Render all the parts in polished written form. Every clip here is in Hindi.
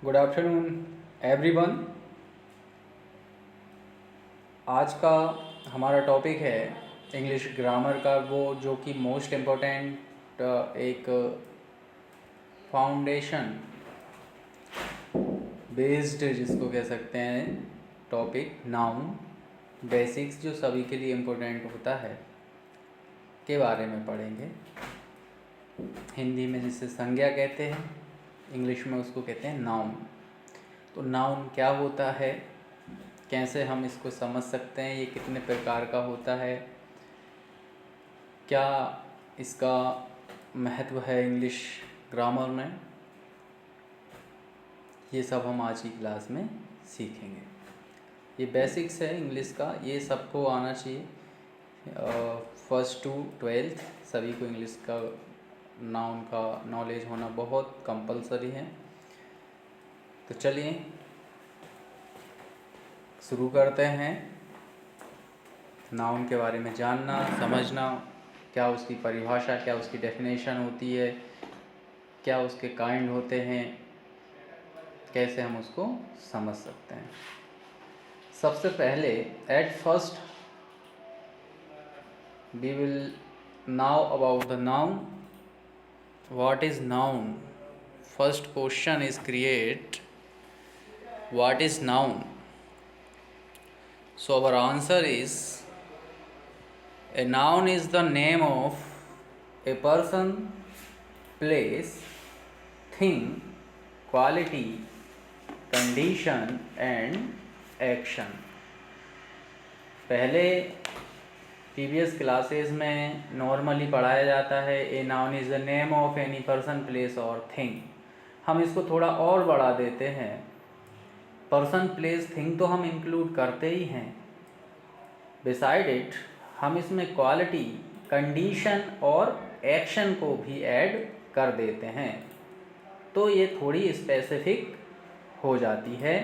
Good afternoon everyone. आज का हमारा टॉपिक है इंग्लिश ग्रामर का, वो जो कि मोस्ट इम्पोर्टेंट एक फाउंडेशन बेस्ड जिसको कह सकते हैं टॉपिक, नाउन बेसिक्स, जो सभी के लिए इम्पोर्टेंट होता है, के बारे में पढ़ेंगे। हिंदी में जिसे संज्ञा कहते हैं, इंग्लिश में उसको कहते हैं नाउन। तो नाउन क्या होता है, कैसे हम इसको समझ सकते हैं, ये कितने प्रकार का होता है, क्या इसका महत्व है इंग्लिश ग्रामर में, ये सब हम आज की क्लास में सीखेंगे। ये बेसिक्स है इंग्लिश का, ये सबको आना चाहिए। फर्स्ट टू ट्वेल्थ सभी को इंग्लिश का नाउन का नॉलेज होना बहुत कंपलसरी है। तो चलिए शुरू करते हैं। नाउन के बारे में जानना, समझना, क्या उसकी परिभाषा, क्या उसकी डेफिनेशन होती है, क्या उसके काइंड होते हैं, कैसे हम उसको समझ सकते हैं। सबसे पहले at first we will now about the noun. What is noun? First question is create, what is noun? So our answer is, a noun is the name of a person, place, thing, quality, condition and action। पहले प्रीवियस क्लासेस में नॉर्मली पढ़ाया जाता है a noun is the name of any person, place और थिंग। हम इसको थोड़ा और बढ़ा देते हैं, पर्सन, प्लेस, थिंग तो हम इंक्लूड करते ही हैं, बिसाइड इट हम इसमें क्वालिटी, कंडीशन और एक्शन को भी ऐड कर देते हैं, तो ये थोड़ी स्पेसिफिक हो जाती है।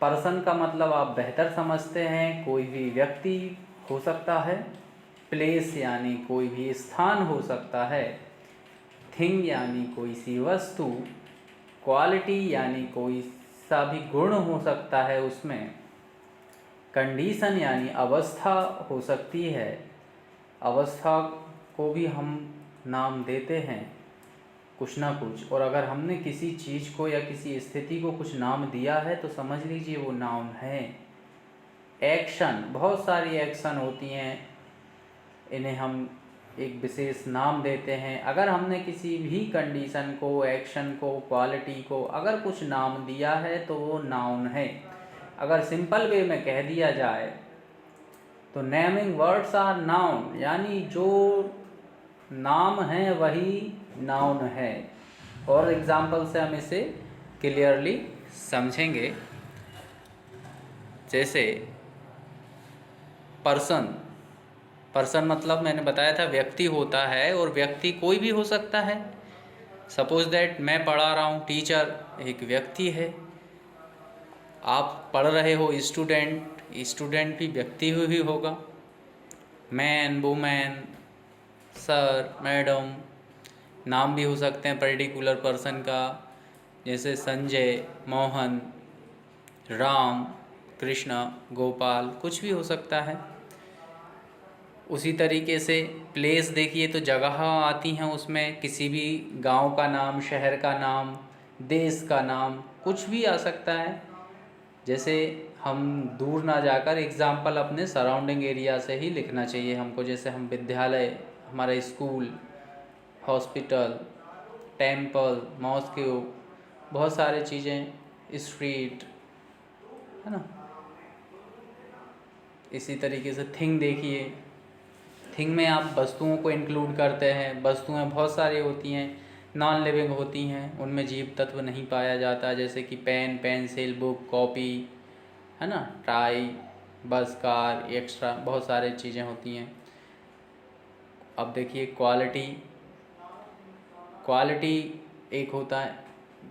पर्सन का मतलब आप बेहतर समझते हैं, कोई भी व्यक्ति हो सकता है। प्लेस यानी कोई भी स्थान हो सकता है। थिंग यानी कोई सी वस्तु। क्वालिटी यानी कोई सा भी गुण हो सकता है उसमें। कंडीशन यानी अवस्था हो सकती है, अवस्था को भी हम नाम देते हैं कुछ ना कुछ। और अगर हमने किसी चीज़ को या किसी स्थिति को कुछ नाम दिया है तो समझ लीजिए वो नाउन है। एक्शन, बहुत सारी एक्शन होती हैं, इन्हें हम एक विशेष नाम देते हैं। अगर हमने किसी भी कंडीशन को, एक्शन को, क्वालिटी को अगर कुछ नाम दिया है तो वो नाउन है। अगर सिंपल वे में कह दिया जाए तो नेमिंग वर्ड्स आर नाउन, यानी जो नाम है वही नाउन है। और एग्जाम्पल से हम इसे क्लियरली समझेंगे। जैसे पर्सन, पर्सन मतलब मैंने बताया था व्यक्ति होता है, और व्यक्ति कोई भी हो सकता है। सपोज दैट मैं पढ़ा रहा हूँ, टीचर एक व्यक्ति है। आप पढ़ रहे हो, स्टूडेंट, स्टूडेंट भी व्यक्ति ही होगा। मैन, वुमेन, सर, मैडम, नाम भी हो सकते हैं पर्टिकुलर पर्सन का, जैसे संजय, मोहन, राम, कृष्ण, गोपाल, कुछ भी हो सकता है। उसी तरीके से प्लेस देखिए तो जगह आती हैं उसमें, किसी भी गांव का नाम, शहर का नाम, देश का नाम, कुछ भी आ सकता है। जैसे हम दूर ना जाकर एग्जाम्पल अपने सराउंडिंग एरिया से ही लिखना चाहिए हमको। जैसे हम विद्यालय, हमारा स्कूल, हॉस्पिटल, टेम्पल, मॉस्क्यू, बहुत सारी चीज़ें, स्ट्रीट, है ना। इसी तरीके से थिंग देखिए, थिंग में आप वस्तुओं को इंक्लूड करते हैं। वस्तुएं बहुत सारी होती हैं, नॉन लिविंग होती हैं, उनमें जीव तत्व नहीं पाया जाता। जैसे कि पेन, पेंसिल, बुक, कॉपी, है ना, टाई, बस, कार, एक्स्ट्रा, बहुत सारी चीज़ें होती हैं। अब देखिए क्वालिटी, क्वालिटी एक होता है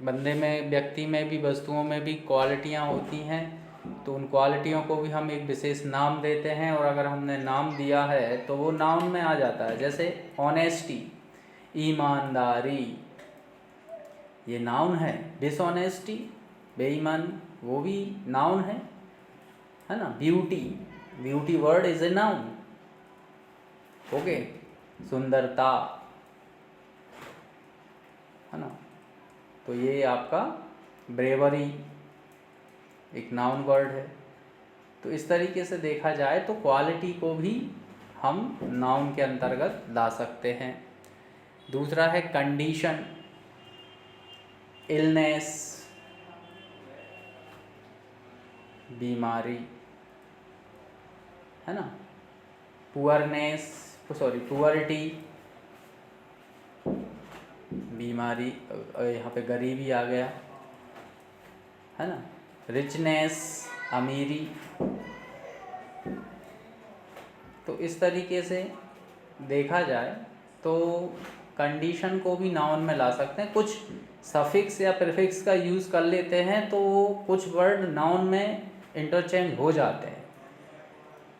बंदे में, व्यक्ति में भी, वस्तुओं में भी क्वालिटियाँ होती हैं। तो उन क्वालिटियों को भी हम एक विशेष नाम देते हैं, और अगर हमने नाम दिया है तो वो नाउन में आ जाता है। जैसे ऑनेस्टी, ईमानदारी, ये नाउन है। डिसऑनेस्टी, बेईमानी, वो भी नाउन है ना। Beauty, beauty word is a noun. Okay, सुंदरता, है ना। तो ये आपका ब्रेवरी एक नाउन वर्ड है। तो इस तरीके से देखा जाए तो क्वालिटी को भी हम नाउन के अंतर्गत ला सकते हैं। दूसरा है कंडीशन, इलनेस, बीमारी, है ना। पुअरनेस, पुअरिटी, बीमारी, यहाँ पे गरीबी आ गया, है ना। रिचनेस, अमीरी। तो इस तरीके से देखा जाए तो कंडीशन को भी नाउन में ला सकते हैं। कुछ सफिक्स या प्रीफिक्स का यूज़ कर लेते हैं तो कुछ वर्ड नाउन में इंटरचेंज हो जाते हैं,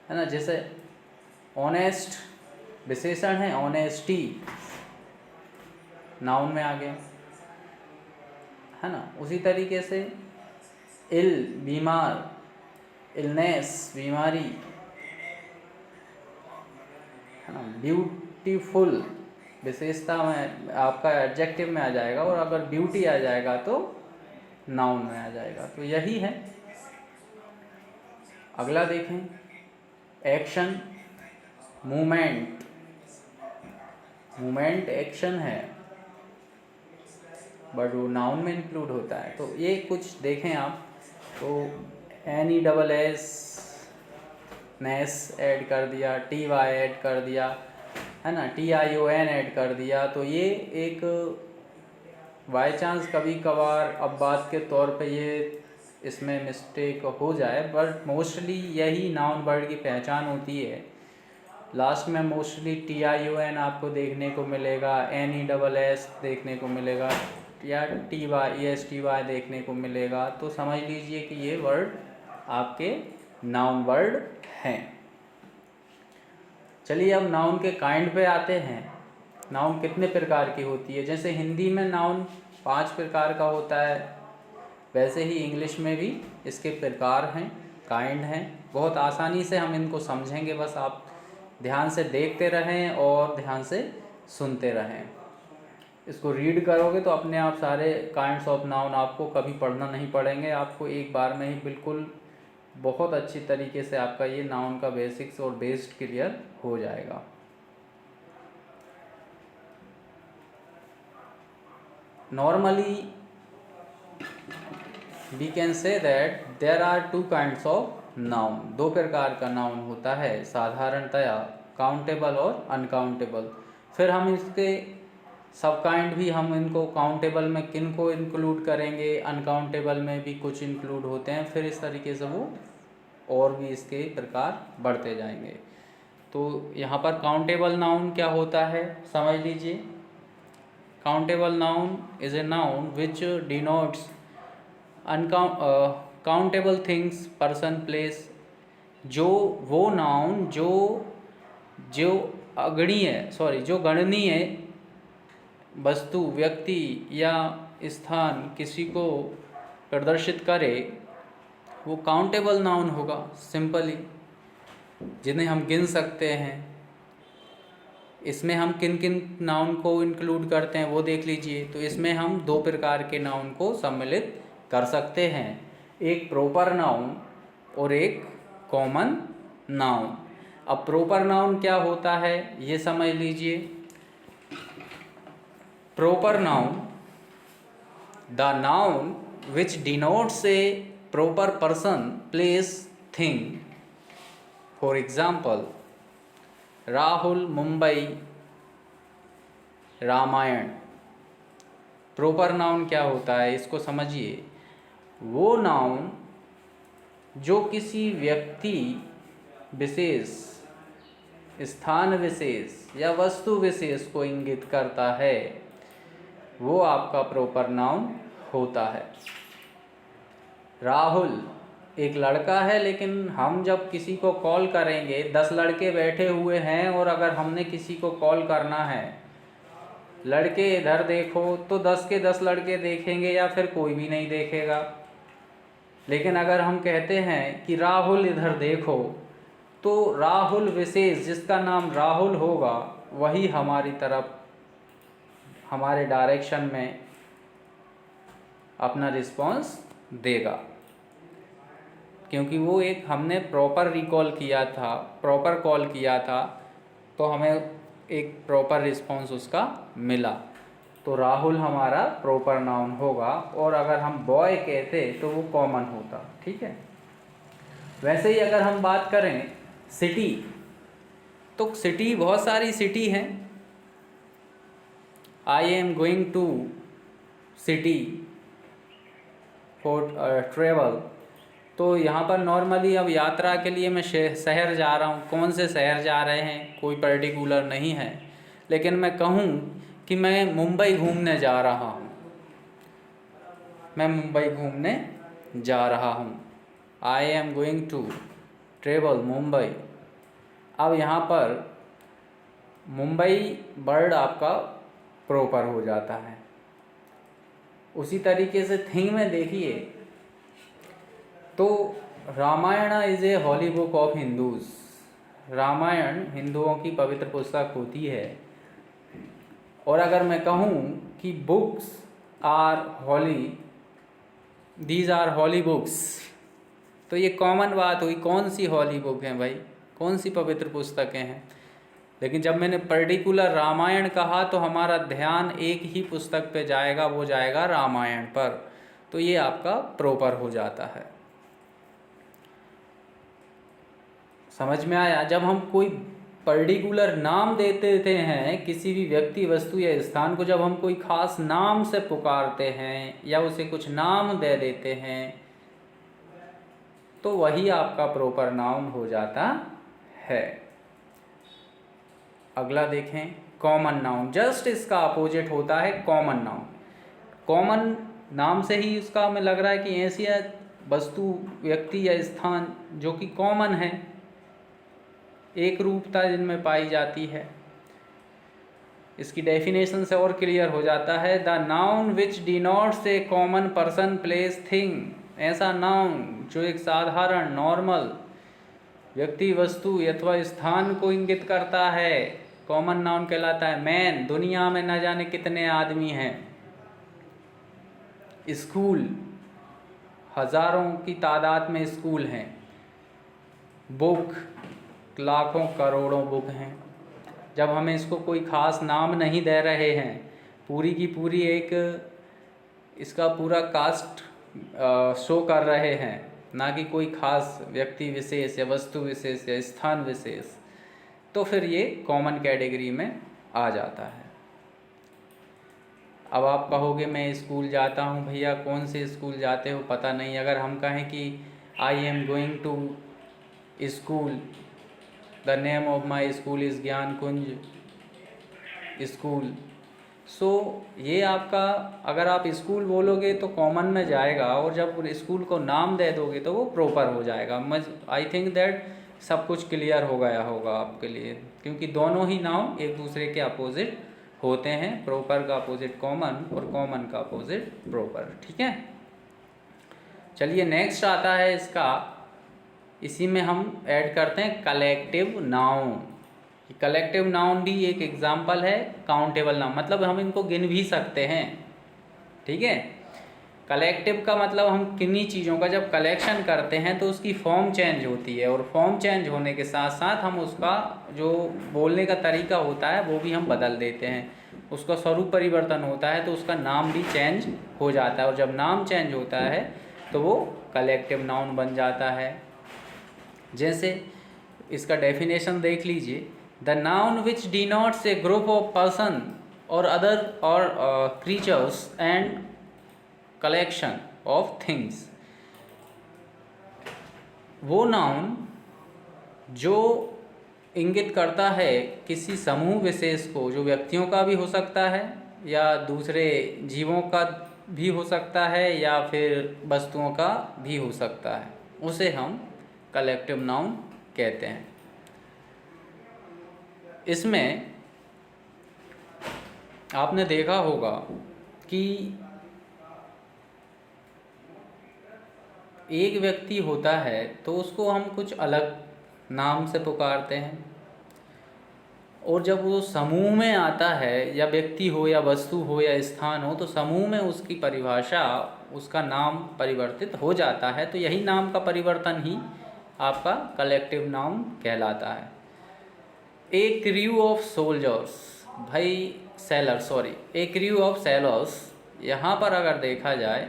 है ना। जैसे ऑनेस्ट विशेषण है, ऑनेस्टी नाउन में आ गया, है ना। उसी तरीके से इल, बीमार, इलनेस, बीमारी, है ना। ब्यूटीफुल विशेषता में आपका एडजेक्टिव में आ जाएगा, और अगर ब्यूटी आ जाएगा तो नाउन में आ जाएगा। तो यही है। अगला देखें, एक्शन, मूवमेंट। मूवमेंट एक्शन है बट वो नाउन में इंक्लूड होता है। तो ये कुछ देखें आप, तो NESS नेस ऐड कर दिया, TY ऐड कर दिया, है ना, TION ऐड कर दिया। तो ये एक बाय चांस कभी कभार अब बात के तौर पे ये इसमें मिस्टेक हो जाए, बट मोस्टली यही नाउन वर्ड की पहचान होती है। लास्ट में मोस्टली TION आपको देखने को मिलेगा, NESS देखने को मिलेगा, या TY देखने को मिलेगा। तो समझ लीजिए कि ये वर्ड आपके नाउन वर्ड हैं। चलिए अब नाउन के काइंड पे आते हैं। नाउन कितने प्रकार की होती है? जैसे हिंदी में नाउन 5 प्रकार का होता है, वैसे ही इंग्लिश में भी इसके प्रकार हैं, काइंड हैं। बहुत आसानी से हम इनको समझेंगे, बस आप ध्यान से देखते रहें और ध्यान से सुनते रहें। इसको रीड करोगे तो अपने आप सारे काइंड्स ऑफ नाउन आपको कभी पढ़ना नहीं पड़ेंगे, आपको एक बार में ही बिल्कुल बहुत अच्छी तरीके से आपका ये नाउन का बेसिक्स और बेस्ड क्लियर हो जाएगा। Normally we can say that there are 2 kinds of noun. 2 प्रकार का नाउन होता है साधारणतया, काउंटेबल और अनकाउंटेबल। फिर हम इसके सब काइंड भी, हम इनको काउंटेबल में किन को इंक्लूड करेंगे, अनकाउंटेबल में भी कुछ इंक्लूड होते हैं। फिर इस तरीके से वो और भी इसके प्रकार बढ़ते जाएंगे। तो यहाँ पर काउंटेबल नाउन क्या होता है समझ लीजिए। Countable noun is a noun which denotes countable things, person, place. जो वो नाउन जो गणनीय वस्तु, व्यक्ति या स्थान किसी को प्रदर्शित करे, वो काउंटेबल नाउन होगा। सिंपली जिन्हें हम गिन सकते हैं। इसमें हम किन किन नाउन को इंक्लूड करते हैं वो देख लीजिए। तो इसमें हम 2 प्रकार के नाउन को सम्मिलित कर सकते हैं, एक प्रॉपर नाउन और एक कॉमन नाउन। अब प्रॉपर नाउन क्या होता है ये समझ लीजिए। Proper noun, the noun which denotes a proper person, place, thing. For example, Rahul, Mumbai, Ramayan. Proper noun क्या होता है इसको समझिए। वो नाउन जो किसी व्यक्ति विशेष, स्थान विशेष या वस्तु विशेष को इंगित करता है, वो आपका प्रॉपर नाउन होता है। राहुल एक लड़का है, लेकिन हम जब किसी को कॉल करेंगे, 10 लड़के बैठे हुए हैं और अगर हमने किसी को कॉल करना है लड़के इधर देखो तो 10 के 10 लड़के देखेंगे या फिर कोई भी नहीं देखेगा। लेकिन अगर हम कहते हैं कि राहुल इधर देखो, तो राहुल विशेष जिसका नाम राहुल होगा वही हमारी तरफ, हमारे डायरेक्शन में अपना रिस्पॉन्स देगा, क्योंकि वो एक हमने प्रॉपर रिकॉल किया था, प्रॉपर कॉल किया था, तो हमें एक प्रॉपर रिस्पॉन्स उसका मिला। तो राहुल हमारा प्रॉपर नाउन होगा, और अगर हम बॉय कहते तो वो कॉमन होता। ठीक है। वैसे ही अगर हम बात करें सिटी, तो सिटी बहुत सारी सिटी हैं। I am going to city for travel. तो यहाँ पर नॉर्मली अब यात्रा के लिए मैं शहर जा रहा हूँ, कौन से शहर जा रहे हैं कोई पर्टिकुलर नहीं है। लेकिन मैं कहूँ कि मैं मुंबई घूमने जा रहा हूँ, मैं मुंबई घूमने जा रहा हूँ, I am going to travel Mumbai. अब यहाँ पर मुंबई वर्ड आपका प्रॉपर हो जाता है। उसी तरीके से थिंग में देखिए तो Ramayan is a holy book of Hindus. Ramayan हिंदुओं की पवित्र पुस्तक होती है। और अगर मैं कहूँ कि books are holy, these are holy books, तो ये कॉमन बात हुई, कौन सी हॉली बुक हैं भाई, कौन सी पवित्र पुस्तकें हैं। लेकिन जब मैंने पर्टिकुलर रामायण कहा तो हमारा ध्यान एक ही पुस्तक पे जाएगा, वो जाएगा रामायण पर। तो ये आपका प्रॉपर हो जाता है। समझ में आया। जब हम कोई पर्टिकुलर नाम दे देते हैं किसी भी व्यक्ति, वस्तु या स्थान को, जब हम कोई खास नाम से पुकारते हैं या उसे कुछ नाम दे देते हैं, तो वही आपका प्रॉपर नाउन हो जाता है। अगला देखें कॉमन नाउन। जस्ट इसका अपोजिट होता है कॉमन नाउन। कॉमन नाम से ही उसका हमें लग रहा है कि ऐसी वस्तु, व्यक्ति या स्थान जो कि कॉमन है, एक रूपता जिनमें पाई जाती है। इसकी डेफिनेशन से और क्लियर हो जाता है, the noun which denotes A common person, place, thing. ऐसा नाउन जो एक साधारण नॉर्मल व्यक्ति, वस्तु अथवा स्थान को इंगित करता है, कॉमन नाउन कहलाता है। मैन, दुनिया में न जाने कितने आदमी हैं। स्कूल, हजारों की तादाद में स्कूल हैं। बुक, लाखों करोड़ों बुक हैं। जब हमें इसको कोई ख़ास नाम नहीं दे रहे हैं, पूरी की पूरी एक इसका पूरा कास्ट शो कर रहे हैं, ना कि कोई ख़ास व्यक्ति विशेष या वस्तु विशेष या स्थान विशेष, तो फिर ये कॉमन कैटेगरी में आ जाता है। अब आप कहोगे मैं स्कूल जाता हूँ, भैया कौन से स्कूल जाते हो पता नहीं। अगर हम कहें कि I am going to school, the name of my school is Gyan Kunj school, सो ये आपका, अगर आप स्कूल बोलोगे तो कॉमन में जाएगा, और जब स्कूल को नाम दे दोगे तो वो प्रॉपर हो जाएगा। आई थिंक दैट सब कुछ क्लियर हो गया होगा आपके लिए, क्योंकि दोनों ही नाउन एक दूसरे के अपोजिट होते हैं। प्रॉपर का अपोजिट कॉमन और कॉमन का अपोजिट प्रॉपर। ठीक है, चलिए नेक्स्ट आता है इसका, इसी में हम ऐड करते हैं कलेक्टिव नाउन। कलेक्टिव नाउन भी एक एग्जाम्पल है काउंटेबल नाउन, मतलब हम इनको गिन भी सकते हैं। ठीक है, कलेक्टिव का मतलब हम किन्हीं चीज़ों का जब कलेक्शन करते हैं तो उसकी फॉर्म चेंज होती है, और फॉर्म चेंज होने के साथ साथ हम उसका जो बोलने का तरीका होता है वो भी हम बदल देते हैं। उसका स्वरूप परिवर्तन होता है तो उसका नाम भी चेंज हो जाता है, और जब नाम चेंज होता है तो वो कलेक्टिव नाउन बन जाता है। जैसे इसका डेफिनेशन देख लीजिए, the noun which denotes A group of person और अदर और creatures and collection of things. वो नाउन जो इंगित करता है किसी समूह विशेष को, जो व्यक्तियों का भी हो सकता है या दूसरे जीवों का भी हो सकता है या फिर वस्तुओं का भी हो सकता है, उसे हम कलेक्टिव नाउन कहते हैं। इसमें आपने देखा होगा कि एक व्यक्ति होता है तो उसको हम कुछ अलग नाम से पुकारते हैं, और जब वो समूह में आता है, या व्यक्ति हो या वस्तु हो या स्थान हो, तो समूह में उसकी परिभाषा, उसका नाम परिवर्तित हो जाता है। तो यही नाम का परिवर्तन ही आपका कलेक्टिव नाउन कहलाता है। ए क्रू ऑफ सोल्जर्स, भाई seller, sorry, A crew of sellers, यहाँ पर अगर देखा जाए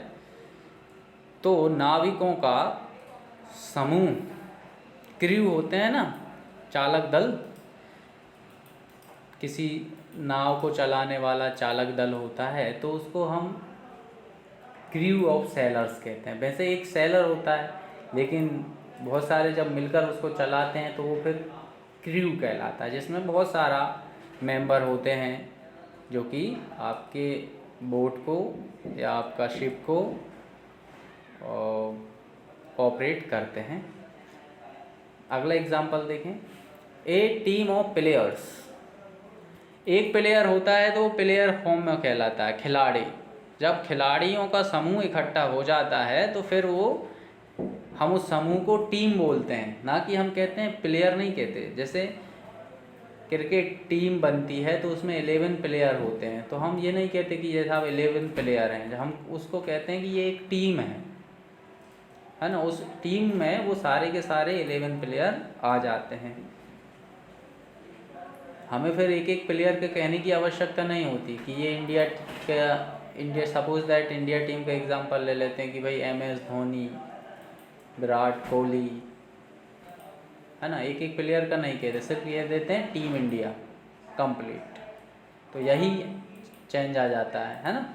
तो नाविकों का समूह, क्रू होते हैं ना, चालक दल, किसी नाव को चलाने वाला चालक दल होता है, तो उसको हम क्रू ऑफ सेलर्स कहते हैं। वैसे एक सेलर होता है, लेकिन बहुत सारे जब मिलकर उसको चलाते हैं तो वो फिर क्रू कहलाता है, जिसमें बहुत सारा मेंबर होते हैं जो कि आपके बोट को या आपका शिप को ऑपरेट करते हैं। अगला एग्जांपल देखें, ए टीम ऑफ प्लेयर्स, एक प्लेयर होता है तो वो प्लेयर फॉर्म में कहलाता है, खिलाड़ी। जब खिलाड़ियों का समूह इकट्ठा हो जाता है तो फिर वो, हम उस समूह को टीम बोलते हैं, ना कि हम कहते हैं प्लेयर नहीं कहते। जैसे क्रिकेट टीम बनती है तो उसमें 11 प्लेयर होते हैं, तो हम ये नहीं कहते कि जैसे आप 11 प्लेयर हैं, हम उसको कहते हैं कि ये एक टीम है ना। उस टीम में वो सारे के सारे 11 प्लेयर आ जाते हैं। हमें फिर एक एक प्लेयर के कहने की आवश्यकता नहीं होती कि ये India suppose that India team का एग्जांपल ले लेते हैं कि भाई MS धोनी, विराट कोहली, है ना। एक एक प्लेयर का नहीं कहते, सिर्फ ये देते हैं टीम इंडिया कंप्लीट। तो यही चेंज आ जाता है ना।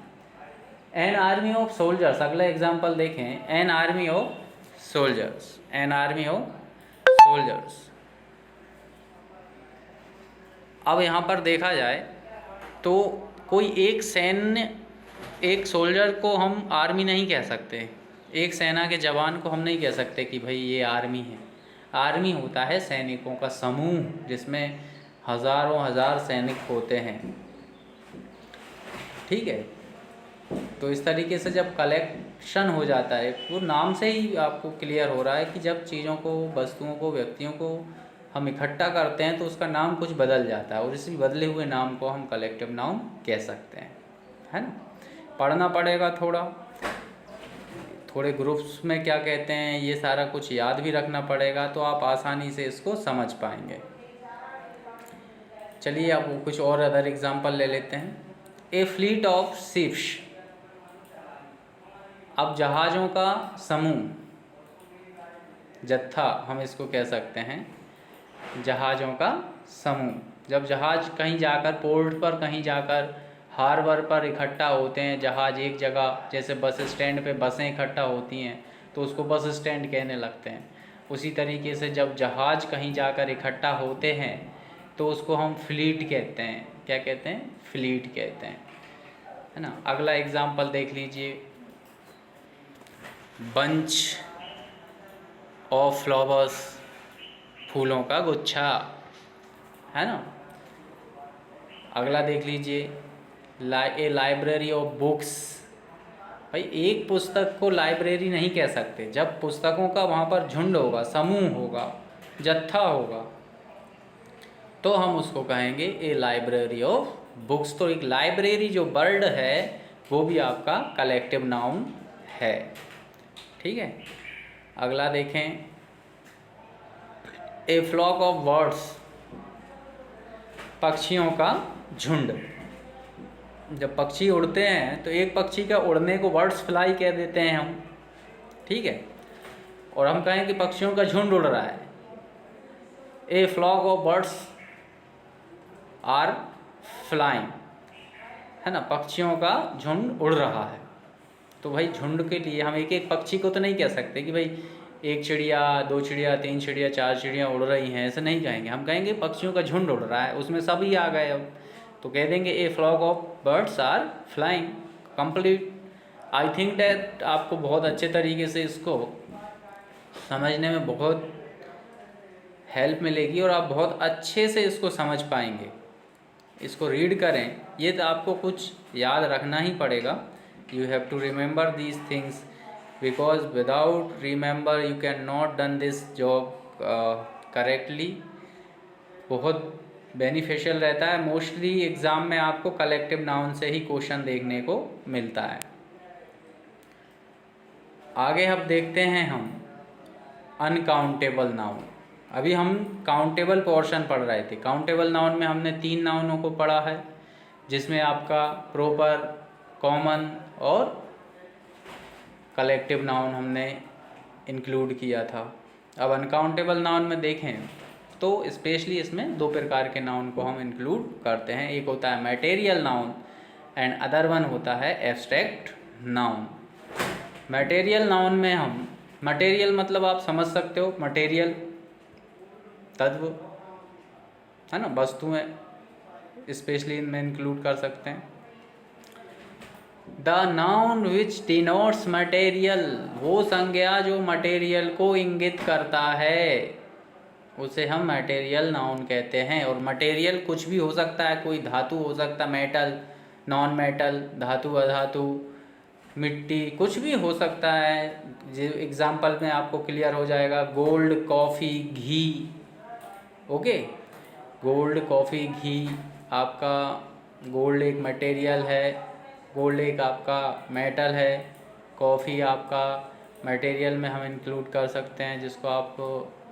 एन आर्मी ऑफ सोल्जर्स, अगला एग्जांपल देखें, an army of soldiers, an army of soldiers. अब यहाँ पर देखा जाए तो कोई एक सैन्य, एक सोल्जर को हम आर्मी नहीं कह सकते, एक सेना के जवान को हम नहीं कह सकते कि भाई ये आर्मी है। आर्मी होता है सैनिकों का समूह, जिसमें हज़ारों हज़ार सैनिक होते हैं, ठीक है। तो इस तरीके से जब कलेक्शन हो जाता है, वो नाम से ही आपको क्लियर हो रहा है कि जब चीज़ों को, वस्तुओं को, व्यक्तियों को हम इकट्ठा करते हैं तो उसका नाम कुछ बदल जाता है, और इसी बदले हुए नाम को हम कलेक्टिव नाउन कह सकते हैं, है ना। पढ़ना पड़ेगा थोड़े ग्रुप्स में क्या कहते हैं, ये सारा कुछ याद भी रखना पड़ेगा, तो आप आसानी से इसको समझ पाएंगे। चलिए अब कुछ और अदर एग्जांपल ले लेते हैं। ए फ्लीट ऑफ शिप्स, अब जहाज़ों का समूह, जत्था हम इसको कह सकते हैं, जहाज़ों का समूह। जब जहाज़ कहीं जाकर, पोर्ट पर कहीं जाकर, हार्बर पर इकट्ठा होते हैं जहाज़ एक जगह, जैसे बस स्टैंड पे बसें इकट्ठा होती हैं तो उसको बस स्टैंड कहने लगते हैं। उसी तरीके से जब जहाज़ कहीं जाकर इकट्ठा होते हैं तो उसको हम फ्लीट कहते हैं। क्या कहते हैं? फ्लीट कहते हैं, है ना। अगला एग्जाम्पल देख लीजिए, बंच ऑफ फ्लावर्स, फूलों का गुच्छा, है ना। अगला देख लीजिए, ए लाइब्रेरी ऑफ बुक्स। भाई एक पुस्तक को लाइब्रेरी नहीं कह सकते, जब पुस्तकों का वहाँ पर झुंड होगा, समूह होगा, जत्था होगा, तो हम उसको कहेंगे ए लाइब्रेरी ऑफ बुक्स। तो एक लाइब्रेरी जो वर्ड है वो भी आपका कलेक्टिव नाउन है, ठीक है। अगला देखें, ए फ्लॉक ऑफ बर्ड्स, पक्षियों का झुंड। जब पक्षी उड़ते हैं तो एक पक्षी का उड़ने को बर्ड्स फ्लाई कह देते हैं हम, ठीक है। और हम कहें कि पक्षियों का झुंड उड़ रहा है, a flock of birds are flying, है ना। पक्षियों का झुंड उड़ रहा है। तो भाई झुंड के लिए हम एक एक पक्षी को तो नहीं कह सकते कि भाई एक चिड़िया, दो चिड़िया, तीन चिड़िया, चार चिड़िया उड़ रही हैं, ऐसे नहीं कहेंगे। हम कहेंगे पक्षियों का झुंड उड़ रहा है, उसमें सभी आ गए। अब तो कह देंगे a flock of birds are flying, complete. I think that आपको बहुत अच्छे तरीके से इसको समझने में बहुत हेल्प मिलेगी और आप बहुत अच्छे से इसको समझ पाएंगे, इसको रीड करें, ये तो आपको कुछ याद रखना ही पड़ेगा। You have to remember these things because without remember you can not done this job correctly. बहुत बेनिफिशियल रहता है। मोस्टली एग्ज़ाम में आपको कलेक्टिव नाउन से ही क्वेश्चन देखने को मिलता है। आगे अब देखते हैं हम अनकाउंटेबल नाउन। अभी हम काउंटेबल पोर्शन पढ़ रहे थे। काउंटेबल नाउन में हमने 3 नाउनों को पढ़ा है, जिसमें आपका प्रॉपर, कॉमन और कलेक्टिव नाउन हमने इंक्लूड किया था। अब अनकाउंटेबल नाउन में देखें तो स्पेशली इसमें 2 प्रकार के नाउन को हम इंक्लूड करते हैं। एक होता है material noun and other one होता है एब्स्ट्रैक्ट नाउन। मटेरियल नाउन में हम, मटेरियल मतलब आप समझ सकते हो, मटेरियल तत्व है ना, वस्तुएं स्पेशली इनमें इंक्लूड कर सकते हैं। The noun which denotes material, वो संज्ञा जो मटेरियल को इंगित करता है उसे हम मटेरियल नाउन कहते हैं। और मटेरियल कुछ भी हो सकता है, कोई धातु हो सकता है, मेटल, नॉन मेटल, धातु, अधातु, मिट्टी, कुछ भी हो सकता है। जो एग्जाम्पल में आपको क्लियर हो जाएगा, गोल्ड, कॉफ़ी, घी। ओके, गोल्ड, कॉफ़ी, घी, आपका गोल्ड एक मटेरियल है, गोल्ड एक आपका मेटल है, कॉफ़ी आपका मटेरियल में हम इंक्लूड कर सकते हैं, जिसको आप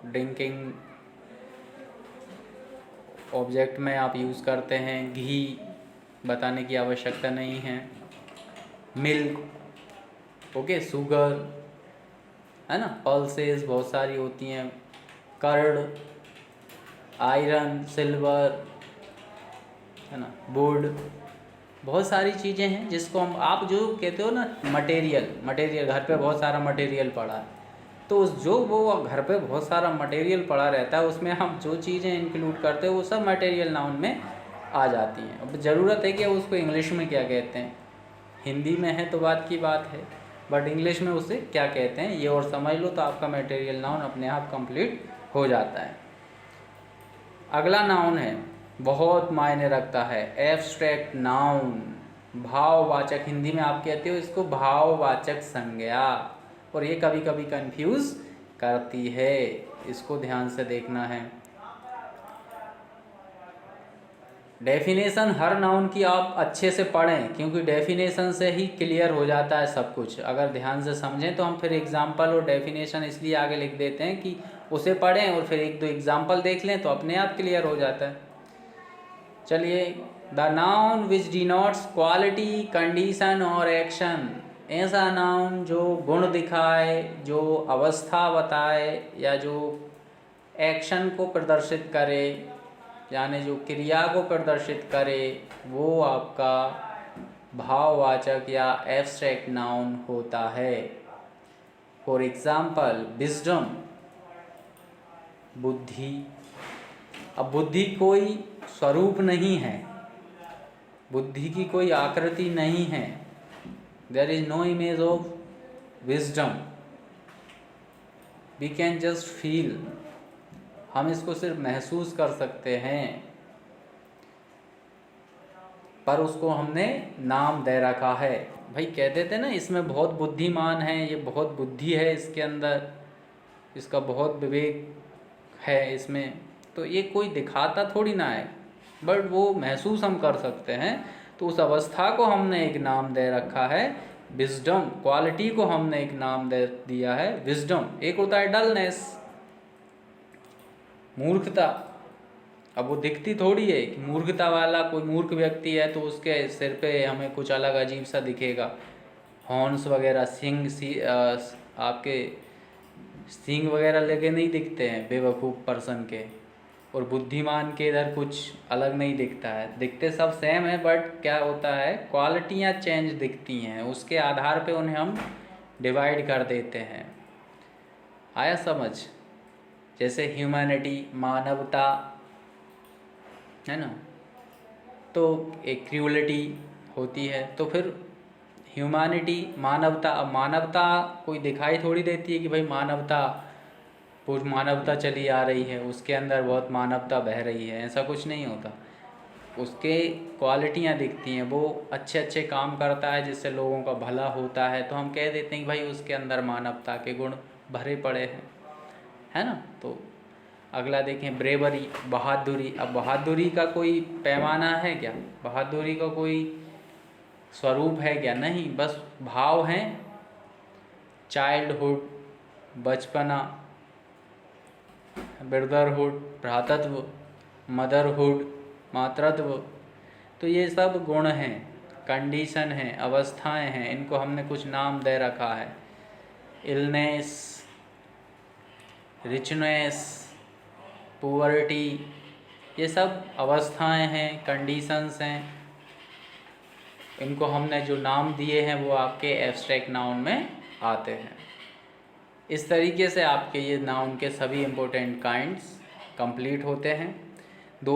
ड्रिंकिंग ऑब्जेक्ट में आप यूज़ करते हैं। घी बताने की आवश्यकता नहीं है। मिल्क, ओके, शुगर है ना, पल्सेस बहुत सारी होती हैं, कर्ड, आयरन, सिल्वर है ना, वुड, बहुत सारी चीज़ें हैं जिसको हम, आप जो कहते हो ना मटेरियल, मटेरियल घर पे बहुत सारा मटेरियल पड़ा है, तो जो वो घर पे बहुत सारा मटेरियल पड़ा रहता है उसमें हम जो चीज़ें इंक्लूड करते हैं वो सब मटेरियल नाउन में आ जाती हैं। अब ज़रूरत है कि उसको इंग्लिश में क्या कहते हैं, हिंदी में है तो बात की बात है, बट इंग्लिश में उसे क्या कहते हैं ये और समझ लो तो आपका मटेरियल नाउन अपने आप कंप्लीट हो जाता है। अगला नाउन है, बहुत मायने रखता है, एब्स्ट्रैक्ट नाउन, भाववाचक। हिंदी में आप कहते हो इसको भाववाचक संज्ञा, और ये कभी कभी कंफ्यूज करती है, इसको ध्यान से देखना है। डेफिनेशन हर नाउन की आप अच्छे से पढ़ें, क्योंकि डेफिनेशन से ही क्लियर हो जाता है सब कुछ। अगर ध्यान से समझें तो हम फिर एग्जाम्पल और डेफिनेशन इसलिए आगे लिख देते हैं कि उसे पढ़ें और फिर 1-2 एग्जाम्पल देख लें तो अपने आप क्लियर हो जाता है। चलिए, the noun which denotes quality, condition और एक्शन, ऐसा नाउन जो गुण दिखाए, जो अवस्था बताए या जो एक्शन को प्रदर्शित करे, यानी जो क्रिया को प्रदर्शित करे, वो आपका भाववाचक या एब्स्ट्रैक्ट नाउन होता है। फॉर एग्जाम्पल, विजडम, बुद्धि। अब बुद्धि कोई स्वरूप नहीं है, बुद्धि की कोई आकृति नहीं है, there is no image of wisdom, we can just feel, हम इसको सिर्फ महसूस कर सकते हैं, पर उसको हमने नाम दे रखा है। भाई कह देते ना इसमें बहुत बुद्धिमान है, ये बहुत बुद्धि है इसके अंदर, इसका बहुत विवेक है इसमें, तो ये कोई दिखाता थोड़ी ना है, बट वो महसूस हम कर सकते हैं। तो उस अवस्था को हमने एक नाम दे रखा है विजडम, क्वालिटी को हमने एक नाम दे दिया है विजडम। एक होता है डलनेस, मूर्खता। अब वो दिखती थोड़ी है कि मूर्खता वाला कोई मूर्ख व्यक्ति है तो उसके सिर पे हमें कुछ अलग अजीब सा दिखेगा, हॉर्न्स वगैरह, आपके सींग वगैरह लगे नहीं दिखते हैं बेवकूफ़ पर्सन के, और बुद्धिमान के इधर कुछ अलग नहीं दिखता है, दिखते सब सेम है, बट क्या होता है क्वालिटियाँ चेंज दिखती हैं, उसके आधार पे उन्हें हम डिवाइड कर देते हैं। आया समझ? जैसे ह्यूमैनिटी, मानवता है ना, तो एक क्रूअलिटी होती है, तो फिर ह्यूमैनिटी, मानवता। अब मानवता कोई दिखाई थोड़ी देती है कि भाई मानवता, कुछ मानवता चली आ रही है, उसके अंदर बहुत मानवता बह रही है, ऐसा कुछ नहीं होता। उसके क्वालिटियाँ दिखती हैं, वो अच्छे अच्छे काम करता है जिससे लोगों का भला होता है, तो हम कह देते हैं कि भाई उसके अंदर मानवता के गुण भरे पड़े हैं, है ना। तो अगला देखें, ब्रेवरी, बहादुरी। अब बहादुरी का कोई पैमाना है क्या? बहादुरी का कोई स्वरूप है क्या? नहीं, बस भाव हैं। चाइल्डहुड, बचपना, ब्रदरहुड, भ्रातृत्व, मदरहुड, मातृत्व, तो ये सब गुण हैं, कंडीशन हैं, अवस्थाएं हैं। इनको हमने कुछ नाम दे रखा है। इलनेस, रिचनेस, पुअर्टी, ये सब अवस्थाएं हैं, कंडीशंस हैं। इनको हमने जो नाम दिए हैं वो आपके एब्स्ट्रैक्ट नाउन में आते हैं। इस तरीके से आपके ये नाउन के सभी इम्पोर्टेंट काइंड्स कंप्लीट होते हैं।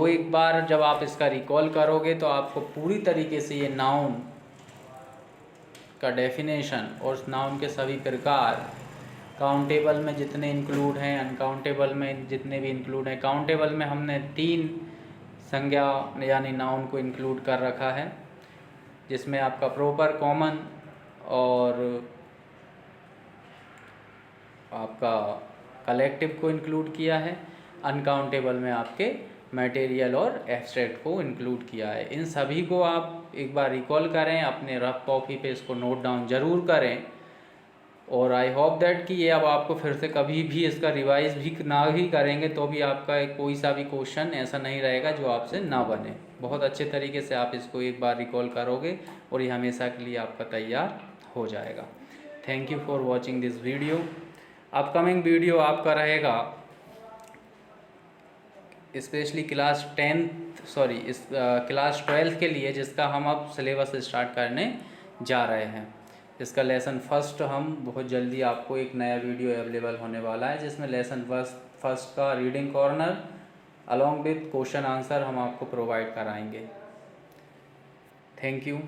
एक बार जब आप इसका रिकॉल करोगे तो आपको पूरी तरीके से ये नाउन का डेफिनेशन और उस नाउन के सभी प्रकार, काउंटेबल में जितने इंक्लूड हैं, अनकाउंटेबल में जितने भी इंक्लूड हैं। काउंटेबल में हमने 3 संज्ञा यानी नाउन को इंक्लूड कर रखा है, जिसमें आपका प्रॉपर, कॉमन और आपका कलेक्टिव को इंक्लूड किया है। अनकाउंटेबल में आपके मटेरियल और एब्स्ट्रैक्ट को इंक्लूड किया है। इन सभी को आप एक बार रिकॉल करें, अपने रफ कॉपी पे इसको नोट डाउन ज़रूर करें। और आई होप दैट कि ये अब आपको फिर से कभी भी इसका रिवाइज भी ना भी करेंगे तो भी आपका कोई सा भी क्वेश्चन ऐसा नहीं रहेगा जो आपसे ना बने। बहुत अच्छे तरीके से आप इसको एक बार रिकॉल करोगे और ये हमेशा के लिए आपका तैयार हो जाएगा। Thank you for watching this video. Upcoming video आपका रहेगा स्पेशली क्लास 12th के लिए, जिसका हम अब सिलेबस स्टार्ट करने जा रहे हैं। इसका लेसन फर्स्ट हम बहुत जल्दी आपको एक नया वीडियो अवेलेबल होने वाला है, जिसमें लेसन फर्स्ट का reading corner along with question answer हम आपको प्रोवाइड कराएंगे। Thank you.